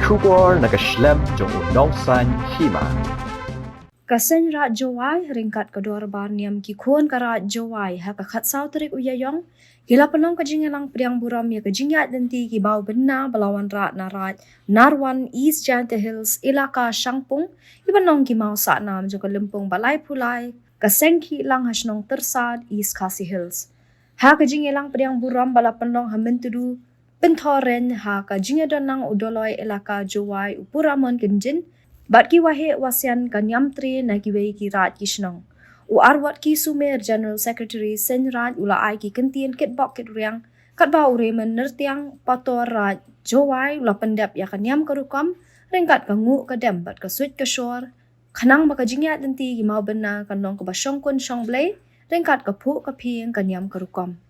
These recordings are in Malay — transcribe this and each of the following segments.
Shor nakaslem jong udongsan Hima. Ka Seinraij Jowai ringkat kedua barniam ki kuon kara Jowai ha ka khatsau terik uyayong gila penong ka Sengkhihlang Pdiang Burom ya ka jingyat denti ki Mawbynna belawan rat narat Narwan East Jante Hills ilaka Shangpung ibanong ki mau sa nam jo ka Lympung balai pulai ka Sengkhihlang hasnong tersad East Khasi Hills ha ka Sengkhihlang Pdiang Burom bala penong hamentudu pentoren ha ka jingadonang udoloi ilaka Jowai upuramon kenjin bat ki wahe wasian kan yamtre na ki wei ki rat kishnong u arwat ki sumer general secretary Seinraij ula ai ki kentien ket bok ket riang kat ba ure men nertiang pator rat Jowai ula pendap ya kan yam karukam rengkat ka ngu ka dem bat ka suit ka Shor khanang ba ka jingyat denti ki Mawbynna kan nong ka ba shong kun shong blai rengkat ka phu ka phieng kan yam karukam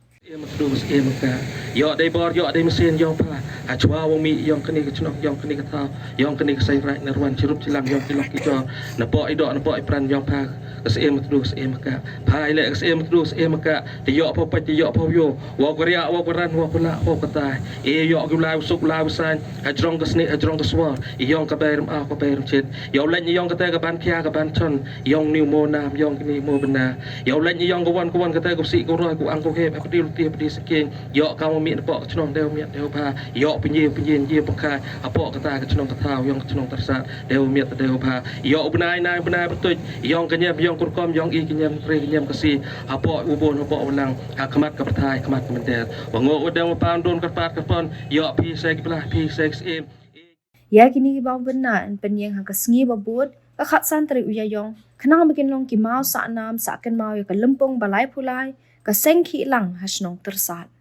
Yo dai bor yo dai mesin yo pa a chwa wong mi yong kini ke chnok yong kini ke tha yong kini ke Seinraij narwan chirup chilang yong kilok ki cho na po i do na po i pran yong pa ke se em tu se em ka phai le ke se em tu se em ka ti yo po pa ti yo po yo wo ko ria wo ko ran wo ko la wo ko ta e yo gu lai suk lai san a jrong ke sni a jrong ke swa i yong ka berum a ko berum chit yo len yong ka te ka ban khia ka ban chon yong niu mo nam yong kini Mawbynna yo len yong ko wan ka te ko si ko roi ko ang ko he ko ti pdi seking yo ka mo mi na po chnong deu mi deu pa yo pinyin ye pangkai apo kata ke chnong kata yong chnong tersat deu mi deu pa yo benai nai betul yong kenyam yong kurkom yong i kenyam tre kenyam kasi apo ubon apo wenang ha kemat ke pertai kemat ke menter wango udang pa don ke pat ke pon yo pi sek belah pi sek em ya kini ki Mawbynna an penyeng ha ka sngi babut ka khatsan terik uyayong khanang bikin long ki mau sa nam sa ken mau ya ka Lympung balai pulai ka Sengkhihlang hasnong tersat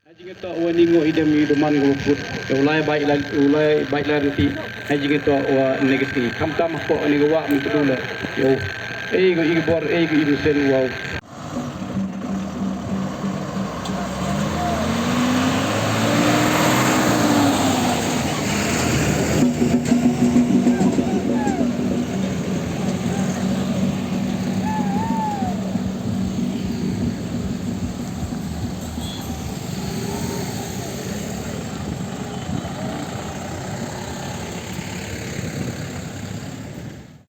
Haji to wani ngo idam iduman ngo put ulai baik la nanti haji to wa negatif kam ko ni wa mutula yo go bor go idu sen wa